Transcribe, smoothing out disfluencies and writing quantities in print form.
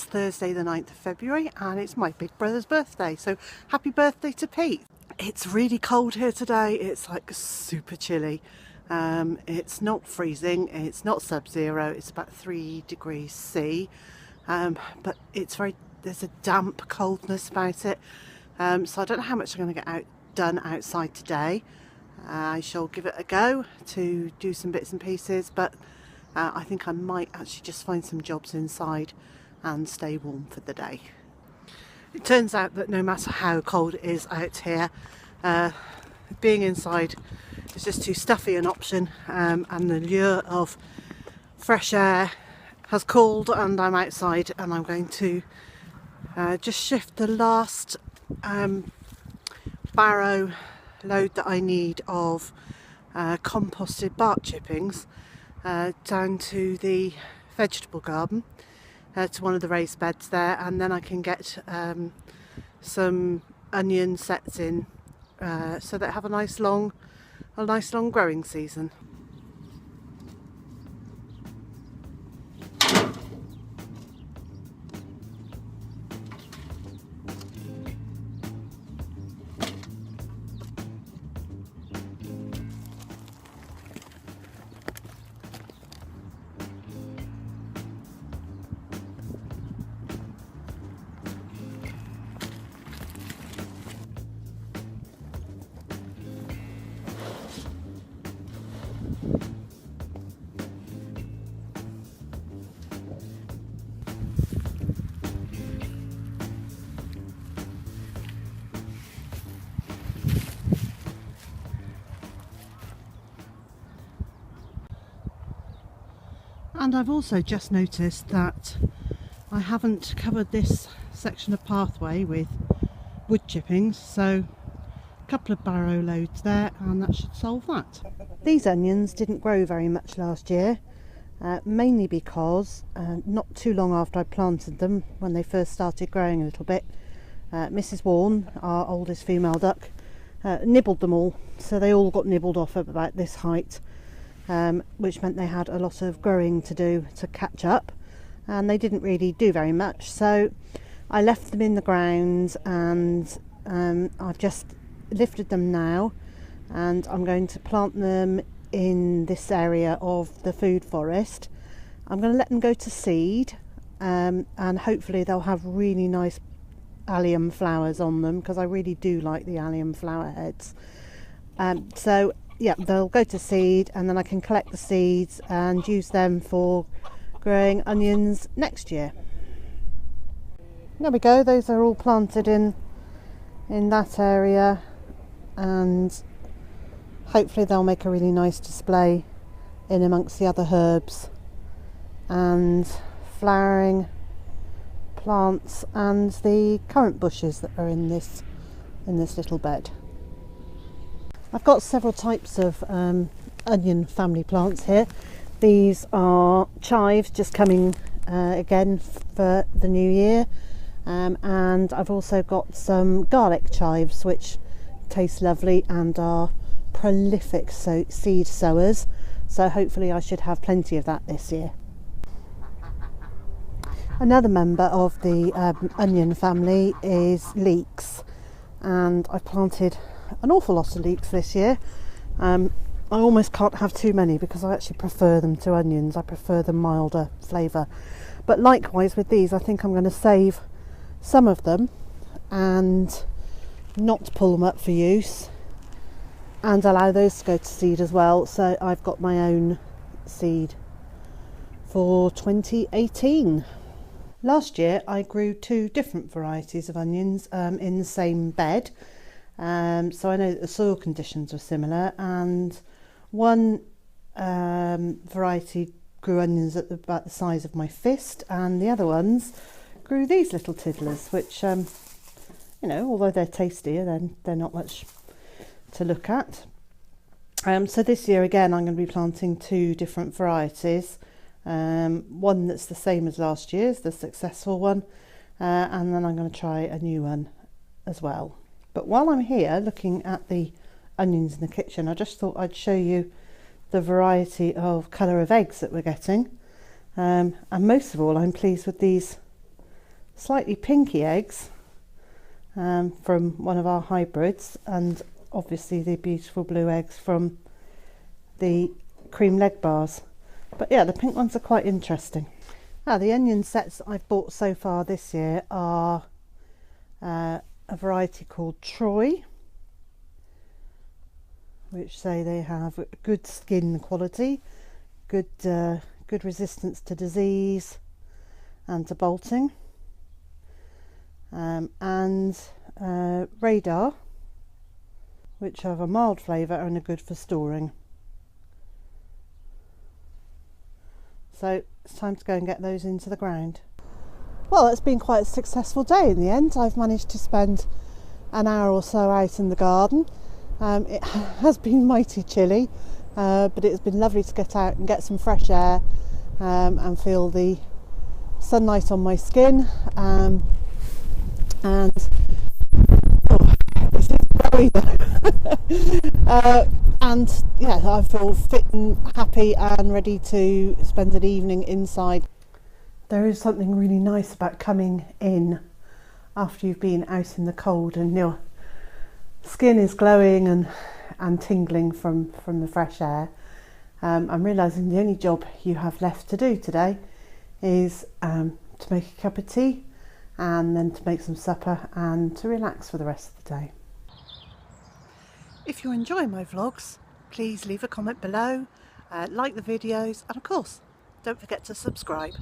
Thursday the 9th of February and it's my big brother's birthday, so happy birthday to Pete. It's really cold here today. It's like super chilly. It's not freezing, it's not sub-zero, it's about 3 degrees C, but there's a damp coldness about it, so I don't know how much I'm going to get done outside today. I shall give it a go to do some bits and pieces, but I think I might actually just find some jobs inside and stay warm for the day. It turns out that no matter how cold it is out here, being inside is just too stuffy an option, and the lure of fresh air has called and I'm outside, and I'm going to just shift the last barrow load that I need of composted bark chippings down to the vegetable garden, to one of the raised beds there, and then I can get some onion sets in so that I have a nice long growing season. And I've also just noticed that I haven't covered this section of pathway with wood chippings, so a couple of barrow loads there and that should solve that. These onions didn't grow very much last year, mainly because not too long after I planted them, when they first started growing a little bit, Mrs. Warren, our oldest female duck, nibbled them all, so they all got nibbled off at about this height. Which meant they had a lot of growing to do to catch up, and they didn't really do very much, so I left them in the ground, and I've just lifted them now and I'm going to plant them in this area of the food forest. I'm going to let them go to seed, and hopefully they'll have really nice allium flowers on them, because I really do like the allium flower heads. So yeah, they'll go to seed, and then I can collect the seeds and use them for growing onions next year. There we go, those are all planted in that area, and hopefully they'll make a really nice display in amongst the other herbs and flowering plants and the currant bushes that are in this little bed. I've got several types of onion family plants here. These are chives, just coming again for the new year, and I've also got some garlic chives which taste lovely and are prolific seed sowers, so hopefully I should have plenty of that this year. Another member of the onion family is leeks, and I've planted an awful lot of leeks this year. I almost can't have too many because I actually prefer them to onions. I prefer the milder flavour. But likewise with these, I think I'm going to save some of them and not pull them up for use, and allow those to go to seed as well. So I've got my own seed for 2018. Last year I grew 2 different varieties of onions in the same bed. So I know that the soil conditions were similar, and one variety grew onions at about the size of my fist, and the other ones grew these little tiddlers, which you know, although they're tastier, then they're not much to look at. So this year again I'm going to be planting 2 different varieties, one that's the same as last year's, the successful one, and then I'm going to try a new one as well. But while I'm here looking at the onions in the kitchen, I just thought I'd show you the variety of colour of eggs that we're getting. And most of all, I'm pleased with these slightly pinky eggs from one of our hybrids, and obviously the beautiful blue eggs from the Cream Legbars. But yeah, the pink ones are quite interesting. The onion sets I've bought so far this year are a variety called Troy, which say they have good skin quality, good resistance to disease and to bolting, and Radar, which have a mild flavour and are good for storing. So it's time to go and get those into the ground. Well, it's been quite a successful day in the end. I've managed to spend an hour or so out in the garden. It has been mighty chilly, but it's been lovely to get out and get some fresh air and feel the sunlight on my skin. And this is very though. And yeah, I feel fit and happy and ready to spend an evening inside. There is something really nice about coming in after you've been out in the cold and your skin is glowing and tingling from the fresh air. I'm realising the only job you have left to do today is to make a cup of tea and then to make some supper and to relax for the rest of the day. If you're enjoying my vlogs, please leave a comment below, like the videos, and of course, don't forget to subscribe.